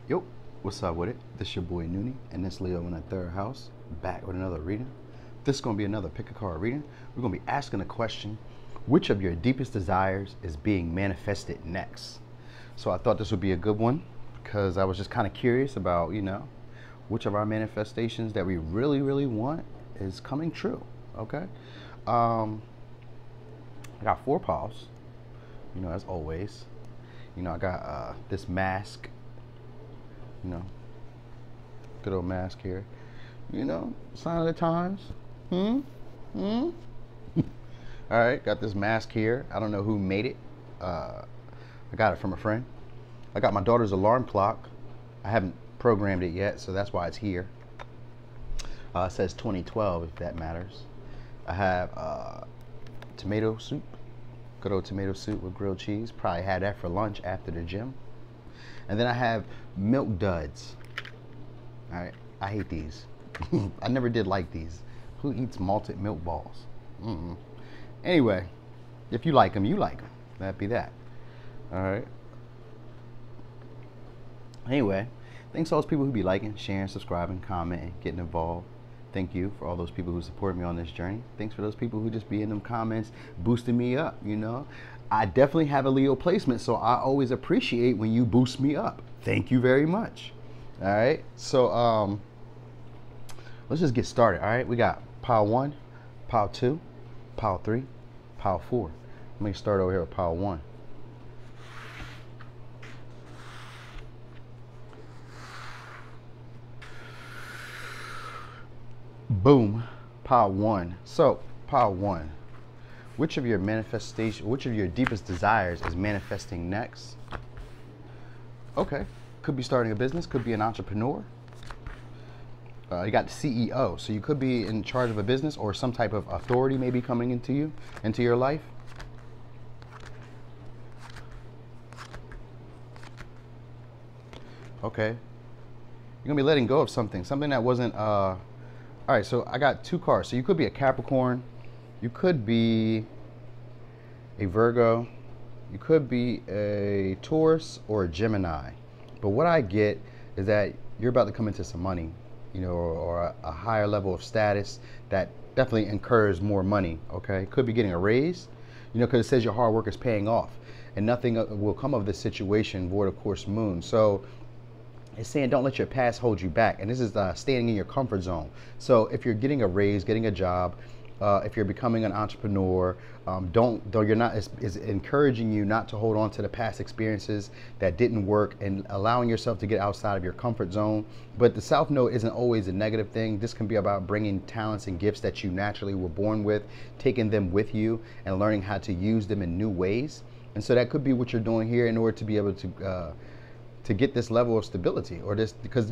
Yo, what's up with it? This your boy Noonie, and this Leo in the third house, back with another reading. This is going to be another pick a card reading. We're going to be asking a question: which of your deepest desires is being manifested next? So I thought this would be a good one because I was just kind of curious about, which of our manifestations that we really, really want is coming true. Okay. I got 4 paws, as always. I got this mask. Good old mask here. Sign of the times. All right, got this mask here. I don't know who made it. I got it from a friend. I got my daughter's alarm clock. I haven't programmed it yet, so that's why it's here. It says 2012, if that matters. I have tomato soup. Good old tomato soup with grilled cheese. Probably had that for lunch after the gym. And then I have milk duds. All right, I hate these. I never did like these. Who eats malted milk balls? Anyway, if you like them, you like them. That'd be that. All right. Anyway, thanks to all those people who be liking, sharing, subscribing, commenting, getting involved. Thank you for all those people who support me on this journey. Thanks for those people who just be in them comments, boosting me up, I definitely have a Leo placement, so I always appreciate when you boost me up. Thank you very much. All right, so let's just get started. All right, we got pile 1, pile 2, pile 3, pile 4. Let me start over here with pile 1. Boom, pile 1. So pile 1. Which of your deepest desires is manifesting next? Okay, could be starting a business, could be an entrepreneur. You got the CEO, so you could be in charge of a business or some type of authority maybe coming into your life. Okay, you're gonna be letting go of something that wasn't. All right, so I got 2 cards. So you could be a Capricorn. You could be a Virgo, you could be a Taurus or a Gemini. But what I get is that you're about to come into some money, or a higher level of status that definitely incurs more money, okay? Could be getting a raise, because it says your hard work is paying off and nothing will come of this situation, void of course moon. So it's saying don't let your past hold you back. And this is staying in your comfort zone. So if you're getting a raise, getting a job, if you're becoming an entrepreneur, is encouraging you not to hold on to the past experiences that didn't work and allowing yourself to get outside of your comfort zone. But the South Node isn't always a negative thing. This can be about bringing talents and gifts that you naturally were born with, taking them with you and learning how to use them in new ways. And so that could be what you're doing here in order to be able to get this level of stability, or this, because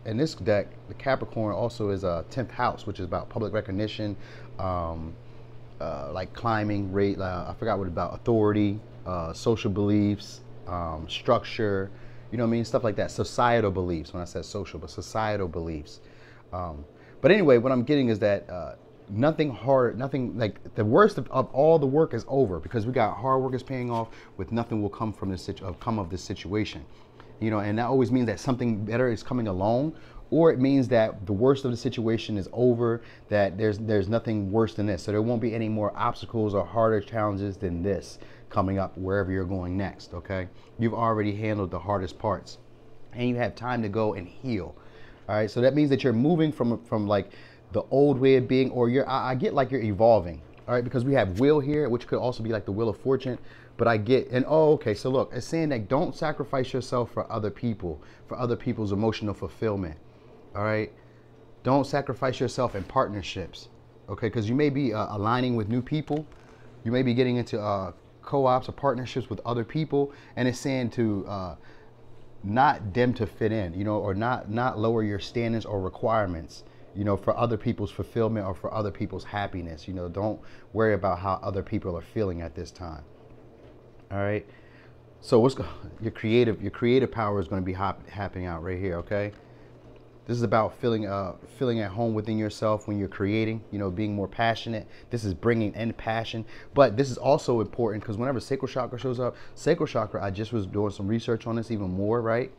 in this deck, the Capricorn also is a 10th house, which is about public recognition, like climbing rate. I forgot what about authority, social beliefs, structure, stuff like that. Societal beliefs. When I said social, but societal beliefs. But anyway, what I'm getting is that nothing like the worst of all the work is over, because we got hard work is paying off with nothing will come from this of this situation. And that always means that something better is coming along, or it means that the worst of the situation is over, that there's nothing worse than this. So there won't be any more obstacles or harder challenges than this coming up wherever you're going next, okay? You've already handled the hardest parts and you have time to go and heal. All right, so that means that you're moving from like the old way of being, or I get like you're evolving. All right, because we have wheel here, which could also be like the wheel of fortune. But I get, okay, so look, it's saying that don't sacrifice yourself for other people, for other people's emotional fulfillment. All right, don't sacrifice yourself in partnerships, okay? Because you may be aligning with new people. You may be getting into co-ops or partnerships with other people, and it's saying to not them to fit in, or not lower your standards or requirements, for other people's fulfillment or for other people's happiness. Don't worry about how other people are feeling at this time. All right. So your creative power is going to be happening out right here. Okay. This is about feeling at home within yourself when you're creating, being more passionate. This is bringing in passion. But this is also important because whenever sacral chakra shows up, sacral chakra, I just was doing some research on this even more, right?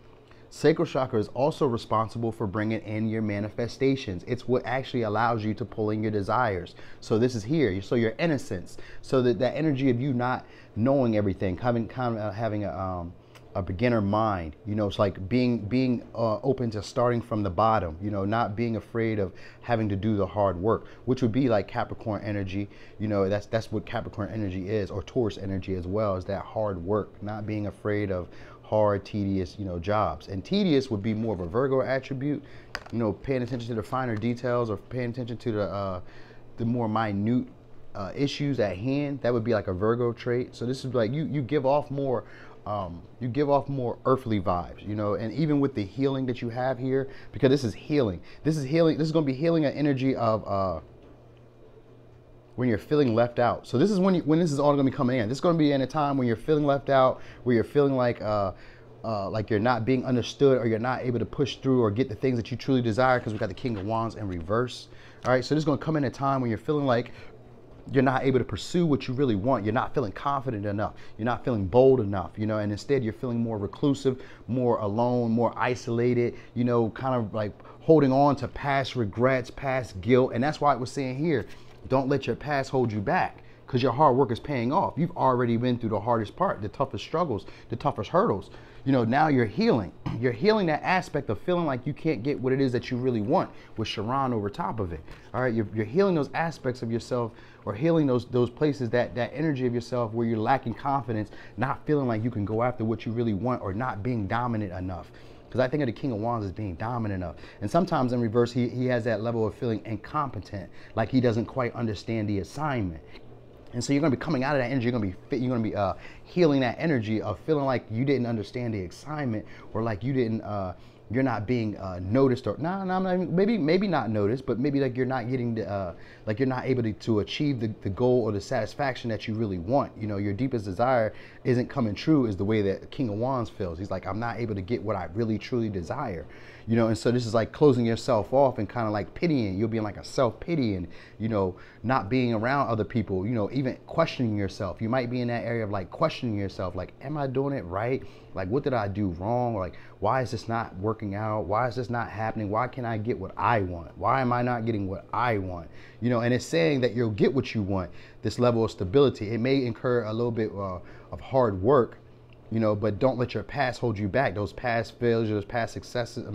Sacral chakra is also responsible for bringing in your manifestations. It's what actually allows you to pull in your desires. So this is here. So your innocence. So that energy of you not knowing everything, having a beginner mind. You know, it's like being open to starting from the bottom. You know, not being afraid of having to do the hard work, which would be like Capricorn energy. You know, that's what Capricorn energy is, or Taurus energy as well, is that hard work, not being afraid of hard, tedious, you know, jobs. And tedious would be more of a Virgo attribute, you know, paying attention to the finer details, or paying attention to the more minute issues at hand. That would be like a Virgo trait. So this is like you give off more earthly vibes, you know. And even with the healing that you have here, because this is healing, this is going to be healing an energy of when you're feeling left out. So this is when this is all going to be coming in. This is going to be in a time when you're feeling left out, where you're feeling like you're not being understood, or you're not able to push through or get the things that you truly desire, because we got the King of Wands in reverse. All right, so this is going to come in a time when you're feeling like you're not able to pursue what you really want. You're not feeling confident enough. You're not feeling bold enough, you know, and instead you're feeling more reclusive, more alone, more isolated, you know, kind of like holding on to past regrets, past guilt. And that's why I was saying here, don't let your past hold you back, because your hard work is paying off. You've already been through the hardest part, the toughest struggles, the toughest hurdles. You know, now you're healing. You're healing that aspect of feeling like you can't get what it is that you really want, with Chiron over top of it. All right, you're healing those aspects of yourself, or healing those places, that energy of yourself where you're lacking confidence, not feeling like you can go after what you really want, or not being dominant enough. Because I think of the King of Wands as being dominant enough. And sometimes in reverse, he has that level of feeling incompetent, like he doesn't quite understand the assignment. And so you're going to be coming out of that energy. You're going to be healing that energy of feeling like you didn't understand the assignment, or like you didn't, you're not being noticed, or maybe not noticed, but maybe like you're not getting the, like you're not able to achieve the goal or the satisfaction that you really want. You know, your deepest desire isn't coming true, is the way that King of Wands feels. He's like, I'm not able to get what I really truly desire. You know, and so this is like closing yourself off and kind of like pitying. You'll be in like a self-pity, and, you know, not being around other people, you know, even questioning yourself. You might be in that area of like questioning yourself, like, am I doing it right? Like, what did I do wrong? Like, why is this not working out? Why is this not happening? Why can't I get what I want? Why am I not getting what I want? You know, and it's saying that you'll get what you want, this level of stability. It may incur a little bit of hard work, you know, but don't let your past hold you back. Those past failures, those past successes,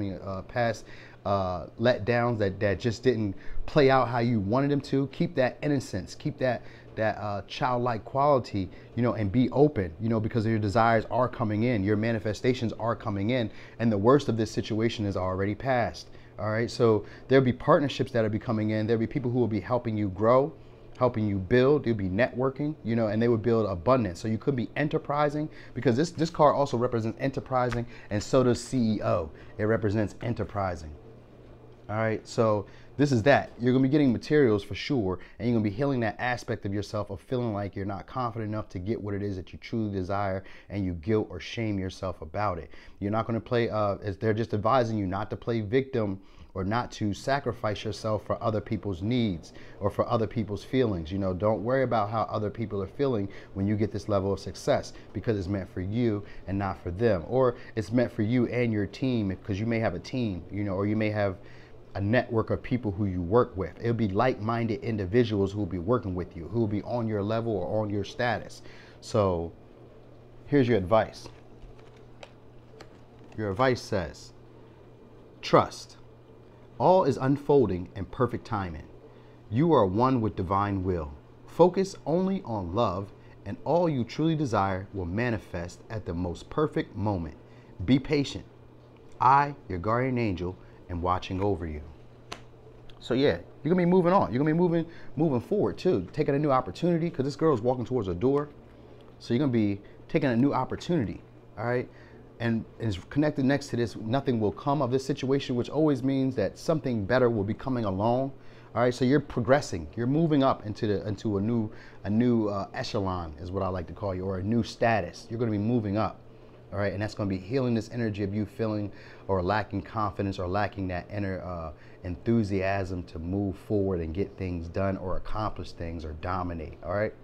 past letdowns that just didn't play out how you wanted them to. Keep that innocence, keep that childlike quality, you know, and be open, you know, because your desires are coming in, your manifestations are coming in, and the worst of this situation is already past. All right, so there'll be partnerships that will be coming in. There'll be people who will be helping you grow, helping you build. You'll be networking, you know, and they would build abundance. So you could be enterprising, because this card also represents enterprising, and so does CEO. It represents enterprising. All right, so this is that. You're gonna be getting materials for sure, and you're gonna be healing that aspect of yourself of feeling like you're not confident enough to get what it is that you truly desire, and you guilt or shame yourself about it. You're not gonna play, they're just advising you not to play victim, or not to sacrifice yourself for other people's needs or for other people's feelings. You know, don't worry about how other people are feeling when you get this level of success, because it's meant for you and not for them. Or it's meant for you and your team, because you may have a team, you know, or you may have a network of people who you work with. It'll be like-minded individuals who will be working with you, who will be on your level or on your status. So here's your advice. Your advice says, trust. All is unfolding in perfect timing. You are one with divine will. Focus only on love, and all you truly desire will manifest at the most perfect moment. Be patient. I, your guardian angel, am watching over you. So yeah, you're gonna be moving on. You're gonna be moving forward too, taking a new opportunity, because this girl is walking towards a door. So you're gonna be taking a new opportunity. All right. And is connected next to this, nothing will come of this situation, which always means that something better will be coming along. All right, so you're progressing, you're moving up into a new echelon, is what I like to call you, or a new status. You're going to be moving up. All right, and that's going to be healing this energy of you feeling or lacking confidence, or lacking that inner enthusiasm to move forward and get things done, or accomplish things, or dominate. All right.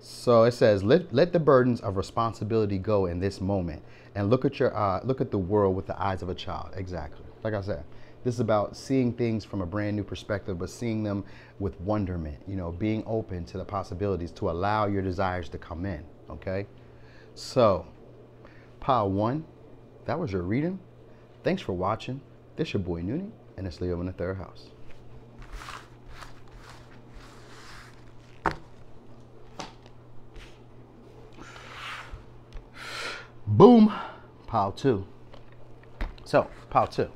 So it says, let the burdens of responsibility go in this moment, and look at the world with the eyes of a child. Exactly. Like I said, this is about seeing things from a brand new perspective, but seeing them with wonderment, you know, being open to the possibilities to allow your desires to come in. Okay. So pile one, that was your reading. Thanks for watching. This your boy Noonie, and it's Leo in the third house. Boom. Pile two. So, pile two.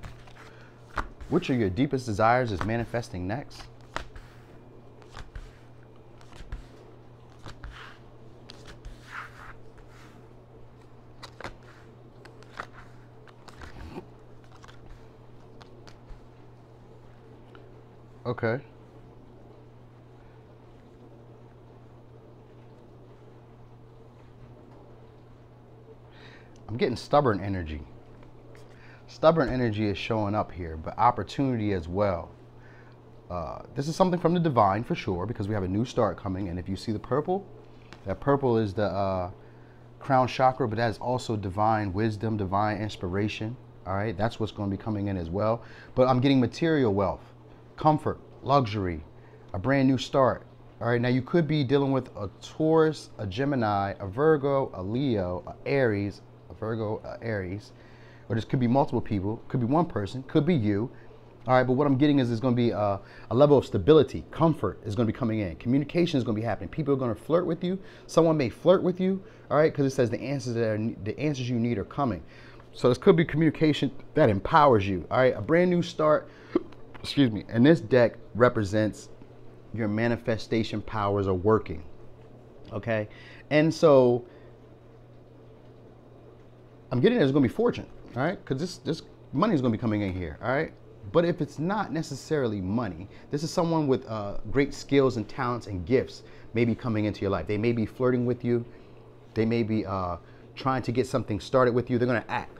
Which of your deepest desires is manifesting next? Okay. I'm getting stubborn energy. Stubborn energy is showing up here, but opportunity as well. This is something from the divine for sure, because we have a new start coming. And if you see the purple, that purple is the crown chakra, but that is also divine wisdom, divine inspiration. All right, that's what's going to be coming in as well. But I'm getting material wealth, comfort, luxury, a brand new start. All right, now you could be dealing with a Taurus, a Gemini, a Virgo, a Leo, a Aries, Aries, or this could be multiple people, could be one person, could be you. All right, but what I'm getting is there's going to be a level of stability, comfort is going to be coming in. Communication is going to be happening. People are going to flirt with you. Someone may flirt with you, all right, because it says the answers you need are coming. So this could be communication that empowers you, all right, a brand new start, excuse me, and this deck represents your manifestation powers are working, okay? And so I'm getting there's going to be fortune, all right? Because this money is going to be coming in here, all right? But if it's not necessarily money, this is someone with great skills and talents and gifts maybe coming into your life. They may be flirting with you. They may be trying to get something started with you. They're going to act.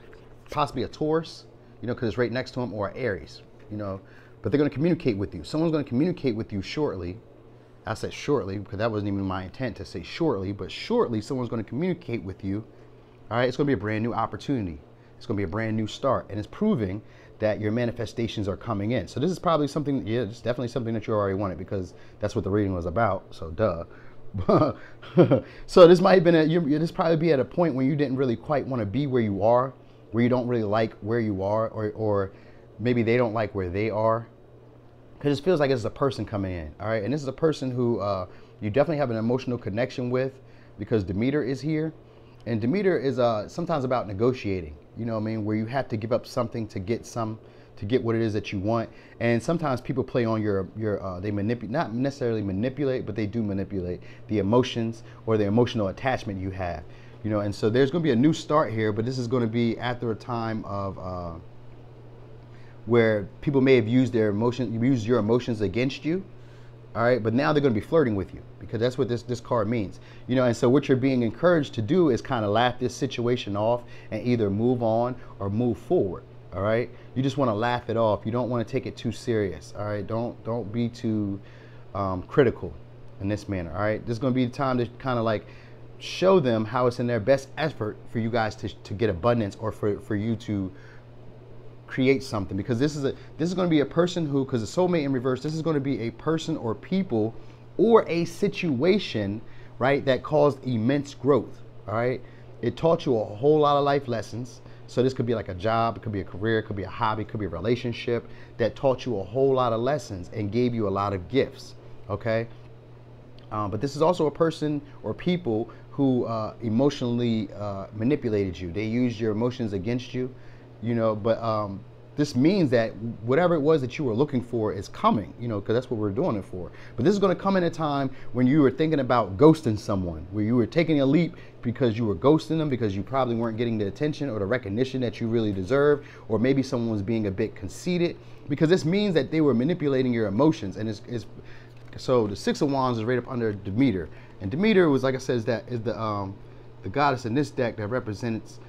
Possibly a Taurus, you know, because it's right next to them, or an Aries, you know. But they're going to communicate with you. Someone's going to communicate with you shortly. I said shortly because that wasn't even my intent to say shortly. But shortly, someone's going to communicate with you. All right, it's going to be a brand new opportunity. It's going to be a brand new start. And it's proving that your manifestations are coming in. So this is probably something, yeah, it's definitely something that you already wanted, because that's what the reading was about. So duh. So this might have been, this probably be at a point when you didn't really quite want to be where you are, where you don't really like where you are, or maybe they don't like where they are. Because it feels like it's a person coming in, all right? And this is a person who you definitely have an emotional connection with, because Demeter is here. And Demeter is sometimes about negotiating, you know what I mean? Where you have to give up something to get what it is that you want. And sometimes people play on they manipulate, not necessarily manipulate, but they do manipulate the emotions or the emotional attachment you have, you know? And so there's going to be a new start here, but this is going to be after a time of where people may have used your emotions against you. All right, but now they're going to be flirting with you, because that's what this card means, you know. And so what you're being encouraged to do is kind of laugh this situation off and either move on or move forward. All right, you just want to laugh it off. You don't want to take it too serious. All right, don't be too critical in this manner. All right, this is going to be the time to kind of like show them how it's in their best effort for you guys to get abundance, or for you to create something. Because this is going to be a person who, because the soulmate in reverse, this is going to be a person or people or a situation, right, that caused immense growth. All right, it taught you a whole lot of life lessons. So this could be like a job, it could be a career, it could be a hobby, it could be a relationship that taught you a whole lot of lessons and gave you a lot of gifts. Okay, but this is also a person or people who emotionally manipulated you. They used your emotions against you, you know. But this means that whatever it was that you were looking for is coming, you know, because that's what we're doing it for. But this is going to come in a time when you were thinking about ghosting someone, where you were taking a leap because you were ghosting them, because you probably weren't getting the attention or the recognition that you really deserve, or maybe someone was being a bit conceited, because this means that they were manipulating your emotions. And so the Six of Wands is right up under Demeter, and Demeter was, like I said, is the goddess in this deck that represents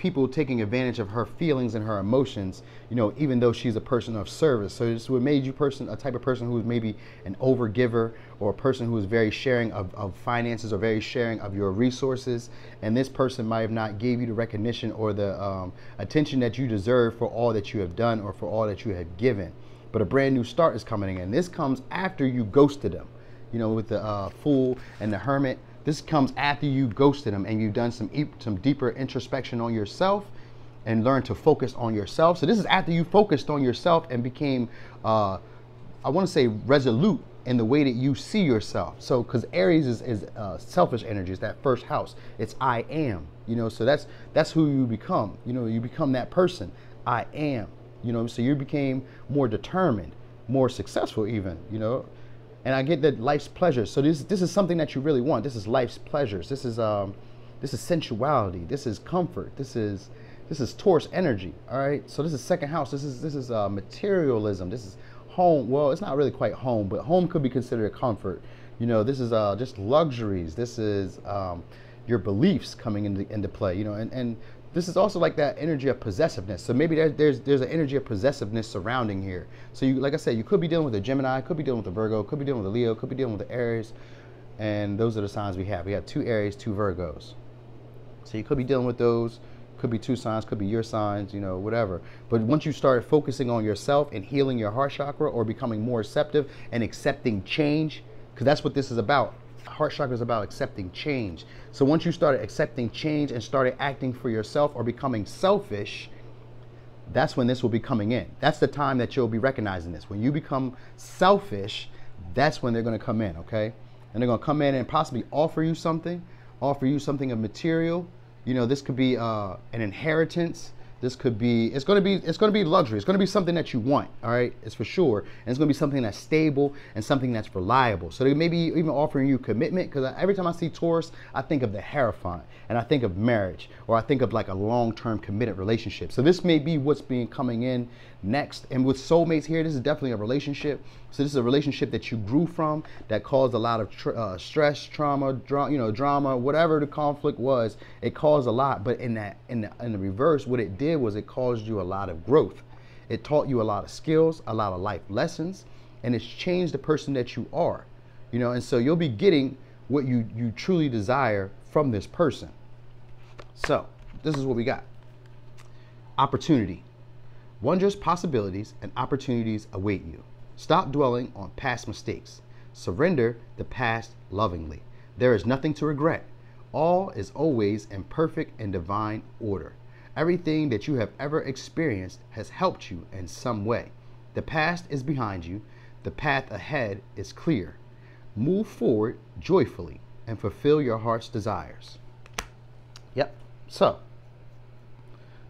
people taking advantage of her feelings and her emotions, you know, even though she's a person of service. So this would made you a type of person who is maybe an overgiver, or a person who is very sharing of finances, or very sharing of your resources. And this person might have not gave you the recognition or the attention that you deserve for all that you have done or for all that you have given. But a brand new start is coming in. This comes after you ghosted them, you know, with the Fool and the Hermit. This comes after you ghosted them and you've done some deeper introspection on yourself and learned to focus on yourself. So this is after you focused on yourself and became, I want to say, resolute in the way that you see yourself. So, because Aries is selfish energy, it's that first house. It's I am, you know, so that's who you become. You know, you become that person. I am, you know, so you became more determined, more successful even, you know. And I get that life's pleasures. So this is something that you really want. This is life's pleasures. This is sensuality. This is comfort. This is Taurus energy. All right. So this is second house. This is materialism. This is home. Well, it's not really quite home, but home could be considered a comfort. You know, this is just luxuries. This is your beliefs coming into play. You know, and this is also like that energy of possessiveness. So maybe there's an energy of possessiveness surrounding here. So you, like I said, you could be dealing with a Gemini, could be dealing with a Virgo, could be dealing with a Leo, could be dealing with the Aries. And those are the signs we have. We have 2 Aries, 2 Virgos. So you could be dealing with those. Could be 2 signs, could be your signs, you know, whatever. But once you start focusing on yourself and healing your heart chakra, or becoming more receptive and accepting change, because that's what this is about. Heart chakra is about accepting change. So once you started accepting change and started acting for yourself or becoming selfish, that's when this will be coming in. That's the time that you'll be recognizing this. When you become selfish, that's when they're going to come in, okay? And they're going to come in and possibly offer you something of material. You know, this could be an inheritance. This could be, it's going to be luxury. It's going to be something that you want, all right? It's for sure. And it's going to be something that's stable and something that's reliable. So they may be even offering you commitment, because every time I see Taurus, I think of the Hierophant, and I think of marriage, or I think of like a long-term committed relationship. So this may be what's coming in next. And with soulmates here, this is definitely a relationship. So this is a relationship that you grew from, that caused a lot of stress, trauma, drama, whatever the conflict was. It caused a lot, but in the reverse, what it did was it caused you a lot of growth. It taught you a lot of skills, a lot of life lessons, and it's changed the person that you are. You know, and so you'll be getting what you truly desire from this person. So this is what we got. Opportunity. Wondrous possibilities and opportunities await you. Stop dwelling on past mistakes. Surrender the past lovingly. There is nothing to regret. All is always in perfect and divine order. Everything that you have ever experienced has helped you in some way. The past is behind you. The path ahead is clear. Move forward joyfully and fulfill your heart's desires. Yep. So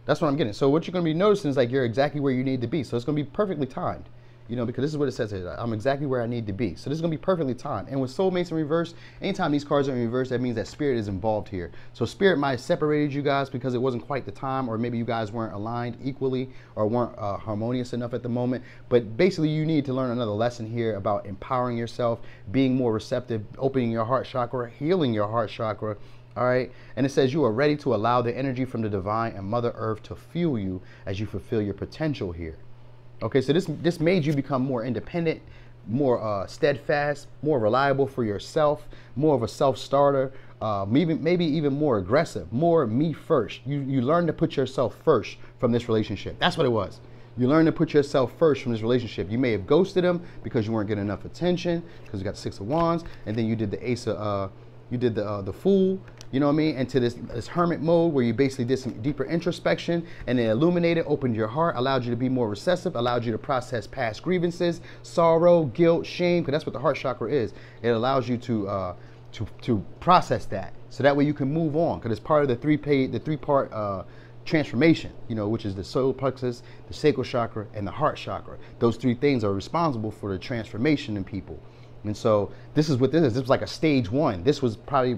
that's what I'm getting. So what you're going to be noticing is like you're exactly where you need to be. So it's going to be perfectly timed, you know, because this is what it says here. I'm exactly where I need to be. So this is going to be perfectly timed. And with soulmates in reverse, anytime these cards are in reverse, that means that spirit is involved here. So spirit might have separated you guys because it wasn't quite the time, or maybe you guys weren't aligned equally, or weren't harmonious enough at the moment. But basically you need to learn another lesson here about empowering yourself, being more receptive, opening your heart chakra, healing your heart chakra. All right. And it says you are ready to allow the energy from the divine and Mother Earth to fuel you as you fulfill your potential here. Okay. So this made you become more independent, more steadfast, more reliable for yourself, more of a self-starter, maybe even more aggressive, more me first. You learn to put yourself first from this relationship. That's what it was. You learn to put yourself first from this relationship. You may have ghosted him because you weren't getting enough attention, because you got 6 of Wands, and then you did the Ace of, you did the Fool, you know what I mean? Into this hermit mode where you basically did some deeper introspection, and it illuminated, opened your heart, allowed you to be more receptive, allowed you to process past grievances, sorrow, guilt, shame, because that's what the heart chakra is. It allows you to process that, so that way you can move on, because it's part of the three-part transformation, you know, which is the solar plexus, the sacral chakra, and the heart chakra. Those 3 things are responsible for the transformation in people. And so this is what this is. This was like a stage 1. This was probably,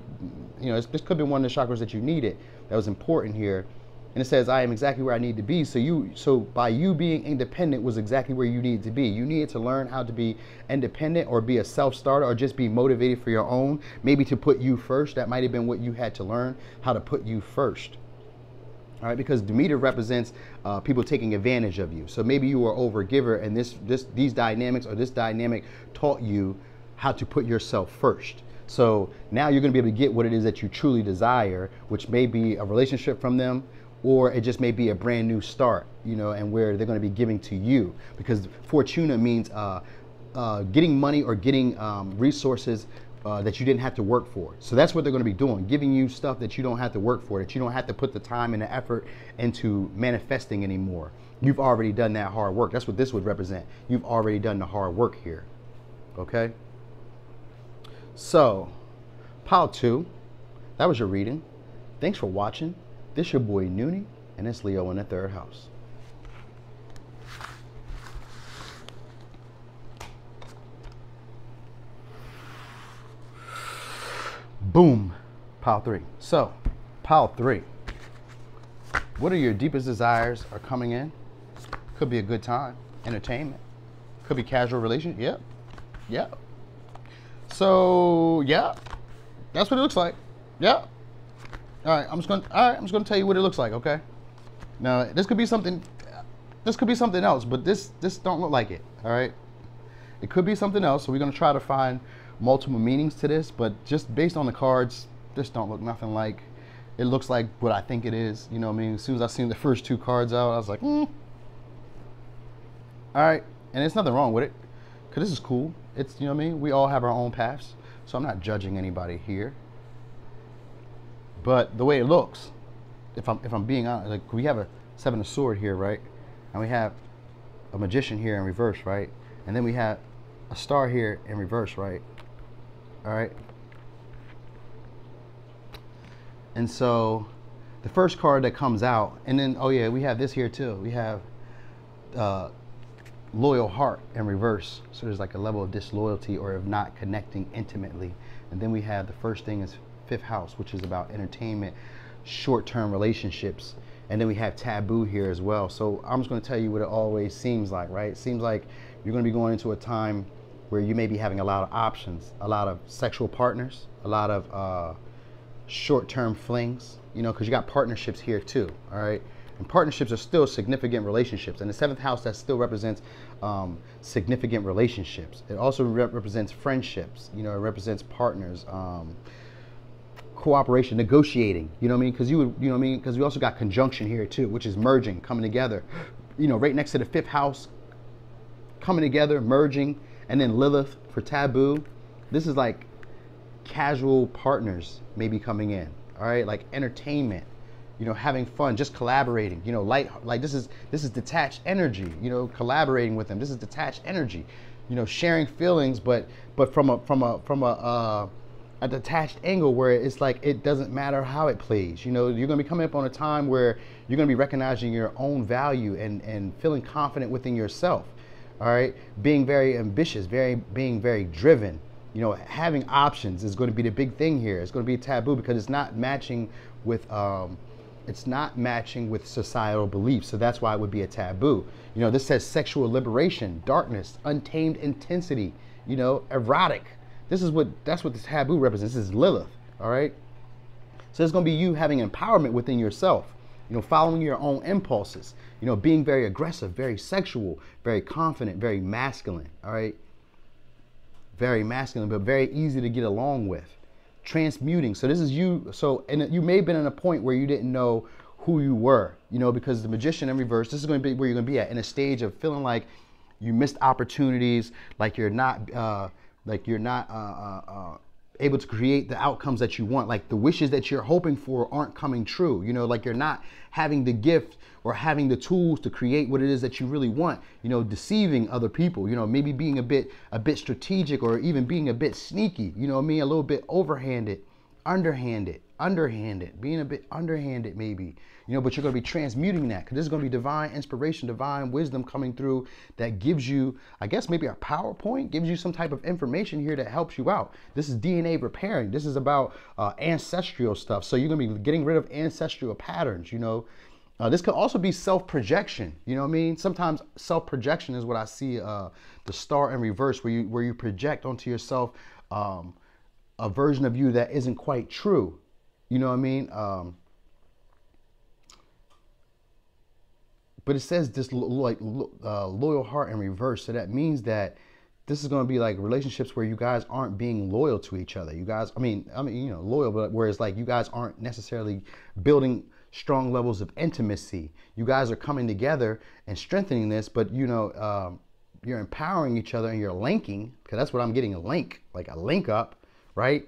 you know, this could be one of the chakras that you needed that was important here. And it says, I am exactly where I need to be. So by you being independent was exactly where you needed to be. You needed to learn how to be independent, or be a self-starter, or just be motivated for your own, maybe to put you first. That might have been what you had to learn, how to put you first. All right, because Demeter represents people taking advantage of you. So maybe you were overgiver, and these dynamics, or this dynamic taught you how to put yourself first. So now you're going to be able to get what it is that you truly desire, which may be a relationship from them, or it just may be a brand new start, you know, and where they're going to be giving to you, because Fortuna means getting money or getting resources that you didn't have to work for. So that's what they're going to be doing, giving you stuff that you don't have to work for, that you don't have to put the time and the effort into manifesting anymore. You've already done that hard work. That's what this would represent. You've already done the hard work here. Okay? So, pile 2, that was your reading. Thanks for watching. This your boy Noonie, and it's Leo in the 3rd house. Boom, pile 3. So, pile 3. What are your deepest desires are coming in? Could be a good time, entertainment. Could be casual relationship. Yep, yep. So, yeah, that's what it looks like. Yeah. All right, I'm just gonna tell you what it looks like. Okay. Now, this could be something. This could be something else, but this don't look like it. All right. It could be something else. So we're gonna try to find multiple meanings to this, but just based on the cards, this don't look nothing like it looks like what I think it is. You know what I mean? As soon as I seen the first 2 cards out, I was like, All right, and there's nothing wrong with it, because this is cool. It's, you know what I mean? We all have our own paths, so I'm not judging anybody here. But the way it looks, if I'm being honest, like we have a 7 of Swords here, right? And we have a Magician here in reverse, right? And then we have a Star here in reverse, right? All right. And so the first card that comes out, and then, oh yeah, we have this here too. We have Loyal Heart in reverse. So there's like a level of disloyalty or of not connecting intimately. And then we have the first thing is 5th house, which is about entertainment, short-term relationships. And then we have taboo here as well. So I'm just going to tell you what it always seems like, right? It seems like you're going to be going into a time where you may be having a lot of options, a lot of sexual partners, a lot of short-term flings, you know, because you got partnerships here too, all right? And partnerships are still significant relationships. And the 7th house, that still represents significant relationships. It also represents friendships, you know, it represents partners, cooperation, negotiating, you know what I mean? Because you know what I mean? Because we also got conjunction here too, which is merging, coming together, you know, right next to the 5th house, coming together, merging. And then Lilith for taboo. This is like casual partners maybe coming in, all right? Like entertainment, you know, having fun, just collaborating, you know, like this is detached energy, you know, collaborating with them. This is detached energy, you know, sharing feelings, but from a detached angle where it's like it doesn't matter how it plays. You know, you're going to be coming up on a time where you're going to be recognizing your own value and feeling confident within yourself. All right, being very ambitious, being very driven, you know, having options is going to be the big thing here. It's going to be taboo because it's not matching with societal beliefs. So that's why it would be a taboo. You know, this says sexual liberation, darkness, untamed intensity, you know, erotic. That's what the taboo represents. This is Lilith. All right. So it's going to be you having empowerment within yourself. You know, following your own impulses, you know, being very aggressive, very sexual, very confident, very masculine, all right? Very masculine, but very easy to get along with. Transmuting. So this is you. So, and you may have been in a point where you didn't know who you were, you know, because the Magician in reverse, this is going to be where you're going to be at, in a stage of feeling like you missed opportunities, like you're not able to create the outcomes that you want, like the wishes that you're hoping for aren't coming true, you know, like you're not having the gift or having the tools to create what it is that you really want, you know, deceiving other people, you know, maybe being a bit strategic or even being a bit sneaky, you know what I mean, a little bit overhanded, underhanded, being a bit underhanded maybe, you know, but you're going to be transmuting that because this is going to be divine inspiration, divine wisdom coming through that gives you, I guess, maybe a PowerPoint, gives you some type of information here that helps you out. This is DNA repairing. This is about ancestral stuff. So you're going to be getting rid of ancestral patterns, you know. This could also be self-projection, you know what I mean? Sometimes self-projection is what I see, the Star in reverse, where you project onto yourself a version of you that isn't quite true. You know what I mean? But it says this loyal heart in reverse. So that means that this is going to be like relationships where you guys aren't being loyal to each other. You guys, I mean, loyal, but whereas like you guys aren't necessarily building strong levels of intimacy. You guys are coming together and strengthening this, but you're empowering each other and you're linking, because that's what I'm getting, a link, like a link up, right?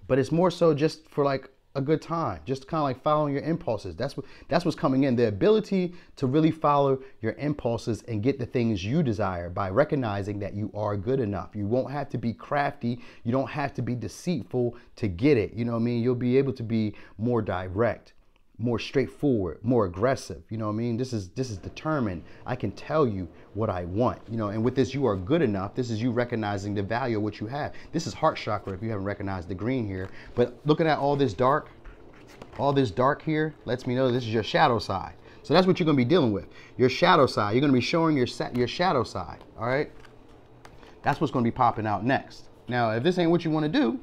But it's more so just for like a good time, just kind of like following your impulses. That's what's coming in. The ability to really follow your impulses and get the things you desire by recognizing that you are good enough. You won't have to be crafty. You don't have to be deceitful to get it. You know what I mean? You'll be able to be more direct, more straightforward, more aggressive. You know what I mean? This is determined. I can tell you what I want, and with this, you are good enough. This is you recognizing the value of what you have. This is heart chakra if you haven't recognized the green here. But looking at all this dark here lets me know this is your shadow side. So that's what you're going to be dealing with. Your shadow side. You're going to be showing your shadow side. All right. That's what's going to be popping out next. Now, if this ain't what you want to do,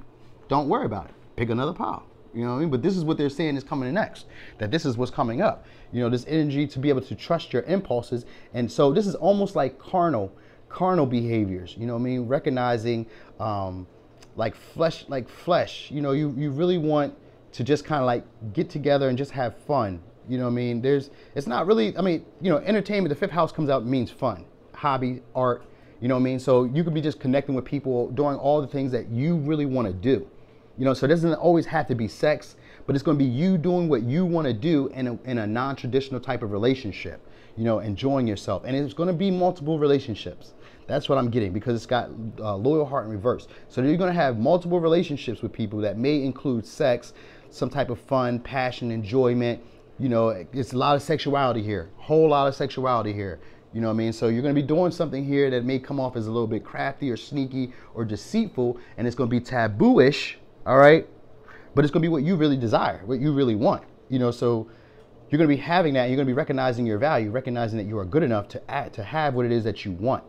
don't worry about it. Pick another pile. You know what I mean? But this is what they're saying is coming next, that this is what's coming up. This energy to be able to trust your impulses. And so this is almost like carnal behaviors, you know what I mean? Recognizing like flesh, you really want to just kind of like get together and just have fun. You know what I mean? It's not really, entertainment, the fifth house comes out, means fun, hobby, art, you know what I mean? So you could be just connecting with people, doing all the things that you really want to do. So it doesn't always have to be sex, but it's going to be you doing what you want to do in a non-traditional type of relationship, enjoying yourself. And it's going to be multiple relationships. That's what I'm getting, because it's got loyal heart in reverse. So you're going to have multiple relationships with people that may include sex, some type of fun, passion, enjoyment. It's a lot of sexuality here, whole lot of sexuality here. You know what I mean? So you're going to be doing something here that may come off as a little bit crafty or sneaky or deceitful, and it's going to be taboo-ish. All right, but it's going to be what you really desire, what you really want, so you're going to be having that. And you're going to be recognizing your value, recognizing that you are good enough to have what it is that you want.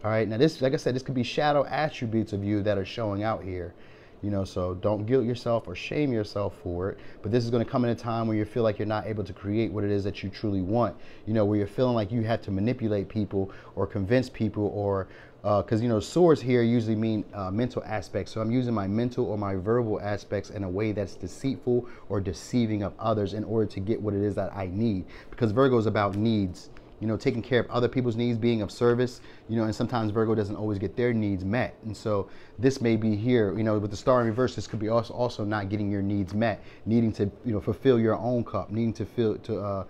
All right, now this, like I said, this could be shadow attributes of you that are showing out here, so don't guilt yourself or shame yourself for it. But this is going to come in a time where you feel like you're not able to create what it is that you truly want, where you're feeling like you have to manipulate people or convince people, or because swords here usually mean mental aspects. So I'm using my mental or my verbal aspects in a way that's deceitful or deceiving of others in order to get what it is that I need. Because Virgo is about needs, taking care of other people's needs, being of service, and sometimes Virgo doesn't always get their needs met. And so this may be here, with the star in reverse, this could be also not getting your needs met, needing to, fulfill your own cup, needing to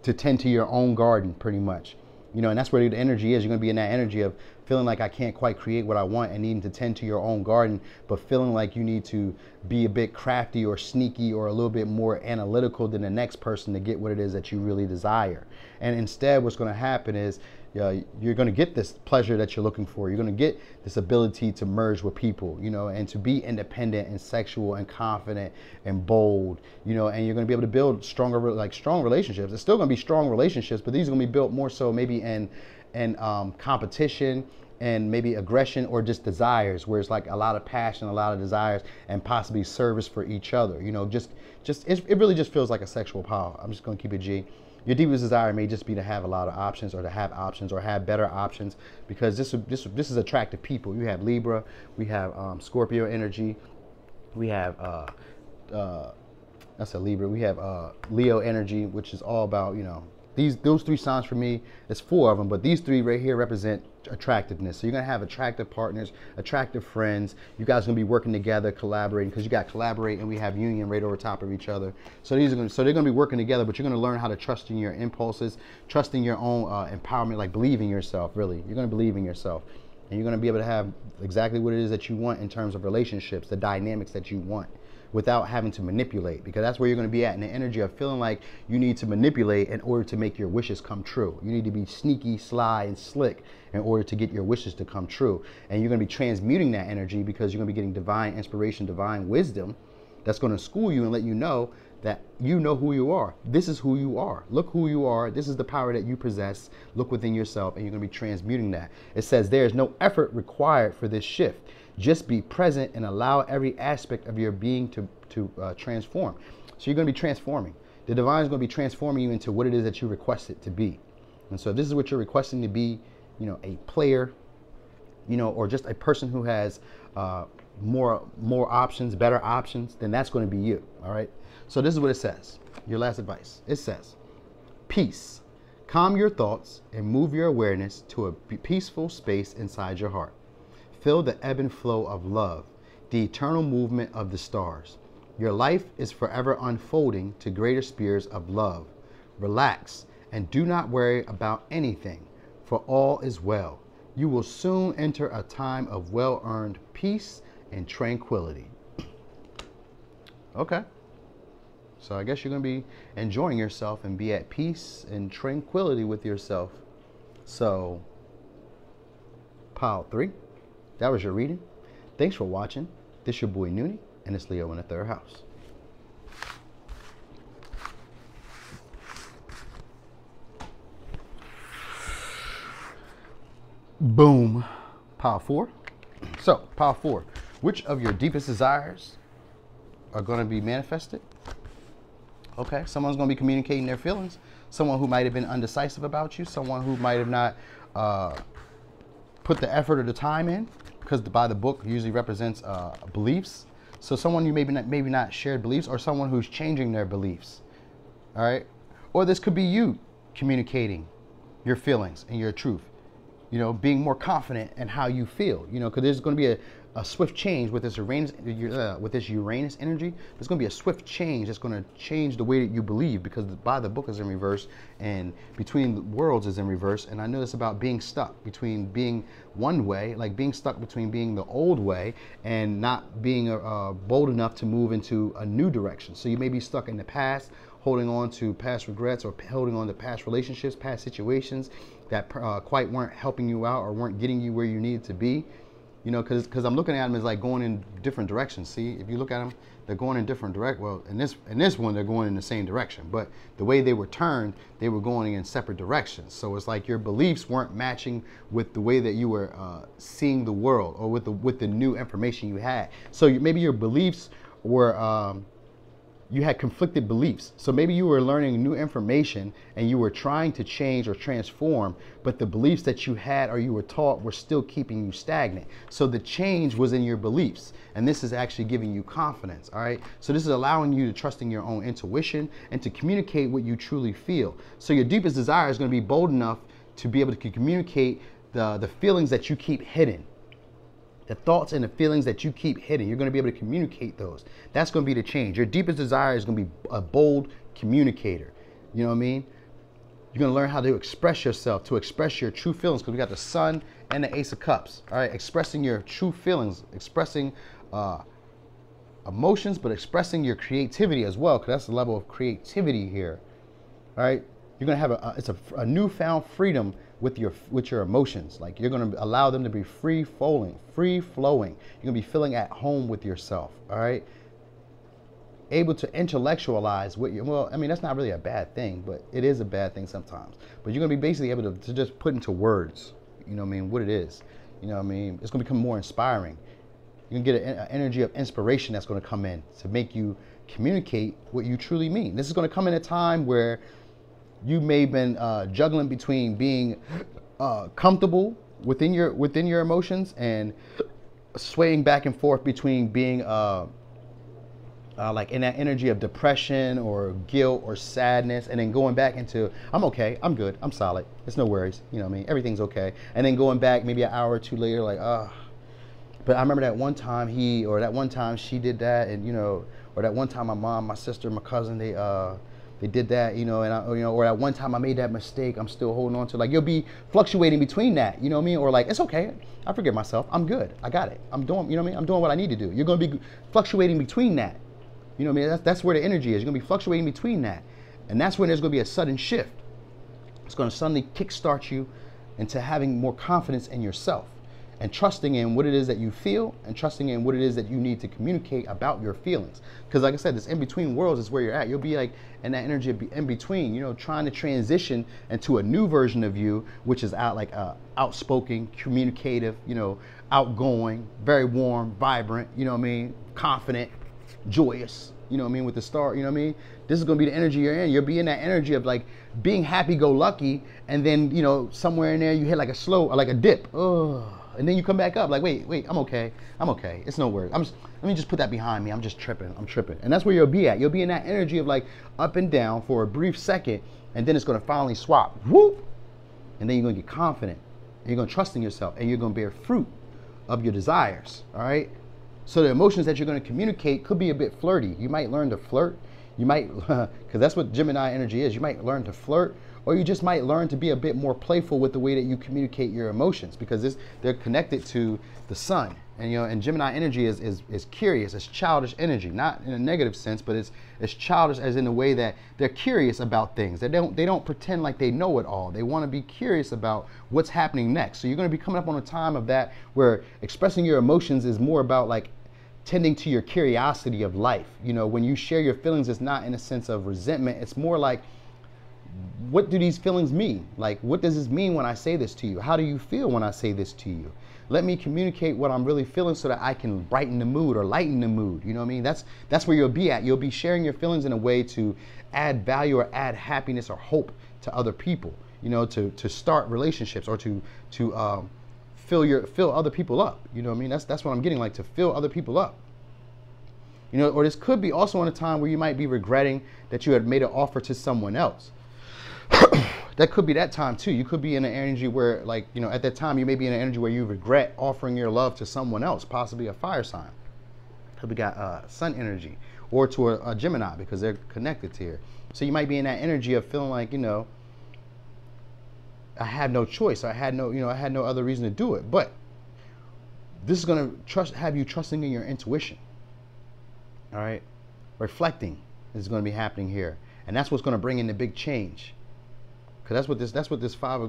tend to your own garden pretty much. And that's where the energy is. You're going to be in that energy of feeling like I can't quite create what I want and needing to tend to your own garden, but feeling like you need to be a bit crafty or sneaky or a little bit more analytical than the next person to get what it is that you really desire. And instead, what's going to happen is you're going to get this pleasure that you're looking for. You're going to get this ability to merge with people, and to be independent and sexual and confident and bold, and you're going to be able to build strong relationships. It's still going to be strong relationships, but these are going to be built more so maybe in competition and maybe aggression or just desires, where it's like a lot of passion, a lot of desires, and possibly service for each other. It really just feels like a sexual power. I'm just going to keep it G. Your deepest desire may just be to have a lot of options, or to have options, or have better options, because this is attractive people. You have Libra, we have Scorpio energy, we have that's a Libra. We have Leo energy, which is all about those three signs for me. It's 4 of them, but these 3 right here represent attractiveness. So you're gonna have attractive partners, attractive friends. You guys are gonna be working together, collaborating, because you got collaborate and we have union right over top of each other. So they're gonna be working together, but you're gonna learn how to trust in your impulses, trusting your own empowerment, like believe in yourself. Really, you're gonna believe in yourself, and you're gonna be able to have exactly what it is that you want in terms of relationships, the dynamics that you want, without having to manipulate, because that's where you're going to be at in the energy of feeling like you need to manipulate in order to make your wishes come true. You need to be sneaky, sly, and slick in order to get your wishes to come true. And you're going to be transmuting that energy, because you're going to be getting divine inspiration, divine wisdom that's going to school you and let you know that you know who you are. This is who you are. Look who you are. This is the power that you possess. Look within yourself, and you're going to be transmuting that. It says there is no effort required for this shift. Just be present and allow every aspect of your being to transform. So you're going to be transforming. The divine is going to be transforming you into what it is that you request it to be. And so if this is what you're requesting to be, you know, a player, you know, or just a person who has more options, better options, then that's going to be you. All right. So this is what it says. Your last advice. It says, peace. Calm your thoughts and move your awareness to a peaceful space inside your heart. Feel the ebb and flow of love, the eternal movement of the stars. Your life is forever unfolding to greater spheres of love. Relax and do not worry about anything, for all is well. You will soon enter a time of well-earned peace and tranquility. Okay. So I guess you're going to be enjoying yourself and be at peace and tranquility with yourself. So, pile 3. That was your reading. Thanks for watching. This your boy Noonie, and it's Leo in the 3rd house. Boom. Pile 4. So, pile 4. Which of your deepest desires are going to be manifested? Okay, someone's going to be communicating their feelings. Someone who might have been undecisive about you. Someone who might have not put the effort or the time in, because by the book usually represents beliefs. So someone you maybe not shared beliefs, or someone who's changing their beliefs. All right, or this could be you communicating your feelings and your truth. You know, being more confident in how you feel. You know, because there's going to be a swift change with this Uranus energy. There's going to be a swift change that's going to change the way that you believe, because by the book is in reverse and between the worlds is in reverse. And I know it's about being stuck between being one way, like being stuck between being the old way and not being bold enough to move into a new direction. So you may be stuck in the past, holding on to past regrets, or holding on to past relationships, past situations that quite weren't helping you out or weren't getting you where you needed to be. You know, because I'm looking at them as like going in different directions. See, if you look at them, they're going in different directions. Well, in this one, they're going in the same direction, but the way they were turned, they were going in separate directions. So it's like your beliefs weren't matching with the way that you were seeing the world, or with the new information you had. So maybe your beliefs were you had conflicted beliefs. So maybe you were learning new information and you were trying to change or transform, but the beliefs that you had or you were taught were still keeping you stagnant. So the change was in your beliefs, and this is actually giving you confidence. All right. So this is allowing you to trust in your own intuition and to communicate what you truly feel. So your deepest desire is going to be bold enough to be able to communicate the feelings that you keep hidden. The thoughts and the feelings that you keep hidden, you're going to be able to communicate those. That's going to be the change. Your deepest desire is going to be a bold communicator. You know what I mean? You're going to learn how to express yourself, to express your true feelings, because we got the Sun and the Ace of Cups. All right, expressing your true feelings, expressing emotions, but expressing your creativity as well, because that's the level of creativity here. All right, you're going to have a newfound freedom with your emotions. Like, you're going to allow them to be free flowing. You're going to be feeling at home with yourself. All right, able to intellectualize what you, well, I mean, that's not really a bad thing, but it is a bad thing sometimes. But you're going to be basically able to just put into words, you know what I mean, what it is. You know what I mean? It's going to become more inspiring. You can get an energy of inspiration that's going to come in to make you communicate what you truly mean. This is going to come in a time where you may have been juggling between being comfortable within your emotions and swaying back and forth between being like in that energy of depression or guilt or sadness, and then going back into, I'm okay, I'm good, I'm solid, it's no worries, you know what I mean, everything's okay. And then going back maybe an hour or two later, like, but I remember that one time that one time she did that, and you know, or that one time my mom, my sister, my cousin, they did that, you know, and or that one time I made that mistake, I'm still holding on to. Like, you'll be fluctuating between that, you know what I mean? Or like, it's okay, I forgive myself, I'm good, I got it, I'm doing, you know what I mean? I'm doing what I need to do. You're going to be fluctuating between that, you know what I mean? That's where the energy is. You're going to be fluctuating between that, and that's when there's going to be a sudden shift. It's going to suddenly kickstart you into having more confidence in yourself, and trusting in what it is that you feel, and trusting in what it is that you need to communicate about your feelings. Because like I said, this in-between worlds is where you're at. You'll be like in that energy of in between, you know, trying to transition into a new version of you, which is outspoken, communicative, you know, outgoing, very warm, vibrant, you know what I mean, confident, joyous, you know what I mean, with the star, you know what I mean? This is going to be the energy you're in. You'll be in that energy of like being happy-go-lucky, and then, you know, somewhere in there you hit like a slow, or like a dip. Oh, and then you come back up like, wait, I'm okay. I'm okay. It's no worries. Let me just put that behind me. I'm just tripping. I'm tripping. And that's where you'll be at. You'll be in that energy of like up and down for a brief second, and then it's going to finally swap. Whoop. And then you're going to get confident. And you're going to trust in yourself, and you're going to bear fruit of your desires. All right. So the emotions that you're going to communicate could be a bit flirty. You might learn to flirt. You might, because that's what Gemini energy is. You might learn to flirt, or you just might learn to be a bit more playful with the way that you communicate your emotions, because they're connected to the sun. And, you know, and Gemini energy is curious. It's childish energy, not in a negative sense, but it's childish as in the way that they're curious about things. They don't pretend like they know it all. They want to be curious about what's happening next. So you're going to be coming up on a time of that where expressing your emotions is more about like tending to your curiosity of life. You know, when you share your feelings, it's not in a sense of resentment. It's more like, what do these feelings mean? Like, what does this mean when I say this to you? How do you feel when I say this to you? Let me communicate what I'm really feeling so that I can brighten the mood or lighten the mood. You know what I mean? That's where you'll be at. You'll be sharing your feelings in a way to add value or add happiness or hope to other people, you know, to start relationships, or to fill other people up. You know what I mean? That's what I'm getting, like to fill other people up. You know, or this could be also in a time where you might be regretting that you had made an offer to someone else. That could be that time too. You could be in an energy where, like, you know, at that time you may be in an energy where you regret offering your love to someone else, possibly a fire sign. We got sun energy, or to a Gemini, because they're connected here. So you might be in that energy of feeling like, you know, I had no choice. I had no other reason to do it. But this is going to have you trusting in your intuition. All right, reflecting is going to be happening here, and that's what's going to bring in the big change. Because that's what this five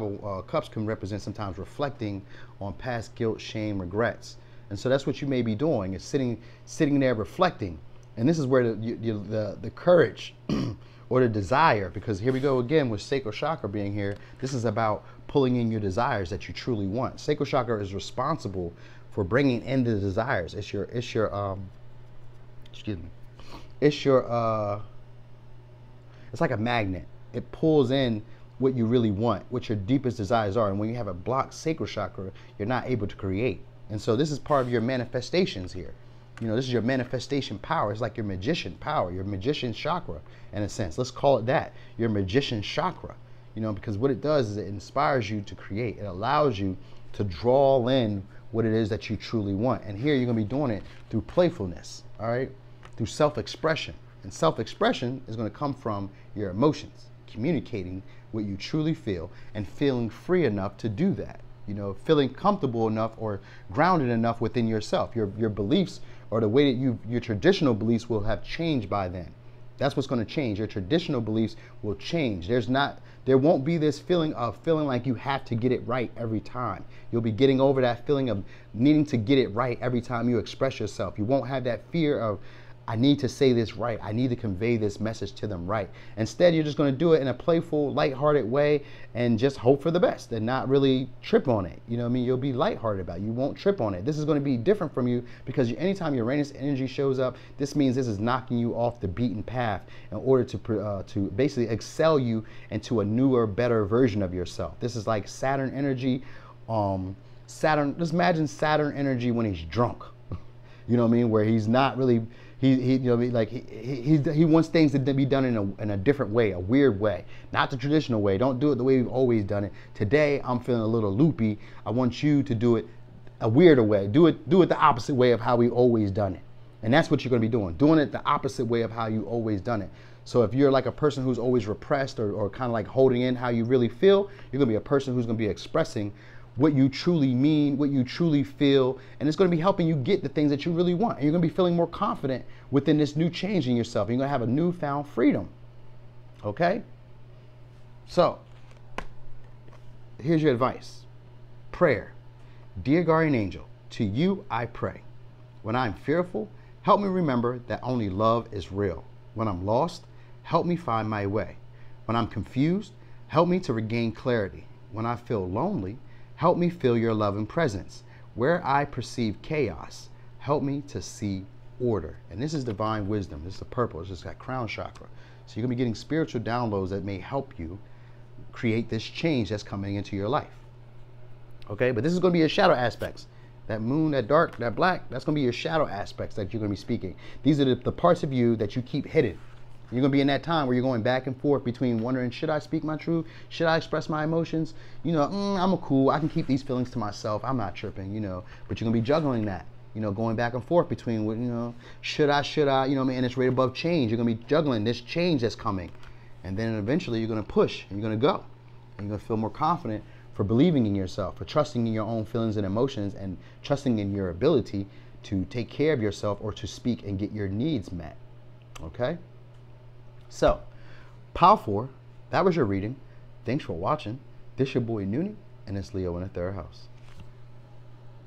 of cups can represent sometimes, reflecting on past guilt, shame, regrets. And so that's what you may be doing, is sitting there reflecting. And this is where the courage or the desire, because here we go again with sacral chakra being here. This is about pulling in your desires that you truly want. Sacral chakra is responsible for bringing in the desires. It's your it's like a magnet. It pulls in what you really want, what your deepest desires are. And when you have a blocked sacral chakra, you're not able to create. And so this is part of your manifestations here. You know, this is your manifestation power. It's like your magician power, your magician chakra, in a sense. Let's call it that, your magician chakra. You know, because what it does is it inspires you to create. It allows you to draw in what it is that you truly want. And here you're going to be doing it through playfulness, all right, through self-expression. And self-expression is going to come from your emotions, communicating what you truly feel and feeling free enough to do that. You know, feeling comfortable enough or grounded enough within yourself. Your beliefs, or the way that your traditional beliefs will have changed by then. That's what's going to change. Your traditional beliefs will change. There won't be this feeling like you have to get it right every time. You'll be getting over that feeling of needing to get it right every time you express yourself. You won't have that fear of, I need to say this right. I need to convey this message to them right. Instead, you're just going to do it in a playful, lighthearted way and just hope for the best and not really trip on it. You know what I mean? You'll be lighthearted about it. You won't trip on it. This is going to be different from you, because anytime Uranus energy shows up, this means this is knocking you off the beaten path in order to basically excel you into a newer, better version of yourself. This is like Saturn energy. Saturn, just imagine Saturn energy when he's drunk. You know what I mean? Where he's not really, you know, like he wants things to be done in a different way, a weird way, not the traditional way. Don't do it the way we've always done it. Today I'm feeling a little loopy. I want you to do it a weirder way. Do it the opposite way of how we've always done it. And that's what you're going to be doing it the opposite way of how you always done it. So if you're like a person who's always repressed or kind of like holding in how you really feel, you're going to be a person who's going to be expressing what you truly mean, what you truly feel, and it's going to be helping you get the things that you really want. And you're going to be feeling more confident within this new change in yourself. You're going to have a newfound freedom. Okay? So, here's your advice. Prayer. Dear guardian angel, to you I pray. When I'm fearful, help me remember that only love is real. When I'm lost, help me find my way. When I'm confused, help me to regain clarity. When I feel lonely, help me feel your love and presence. Where I perceive chaos, help me to see order. And this is divine wisdom. This is the purple. It's just got crown chakra. So you're going to be getting spiritual downloads that may help you create this change that's coming into your life. Okay, but this is going to be your shadow aspects. That moon, that dark, that black, that's going to be your shadow aspects that you're going to be speaking. These are the parts of you that you keep hidden. You're going to be in that time where you're going back and forth between wondering, should I speak my truth? Should I express my emotions? You know, I'm cool. I can keep these feelings to myself. I'm not tripping, you know. But you're going to be juggling that, you know, going back and forth between, you know, should I, you know what I mean? And it's right above change. You're going to be juggling this change that's coming. And then eventually you're going to push and you're going to go. And you're going to feel more confident for believing in yourself, for trusting in your own feelings and emotions, and trusting in your ability to take care of yourself or to speak and get your needs met. Okay? So, Pile 4, that was your reading. Thanks for watching. This your boy Noonie, and it's Leo in the third house.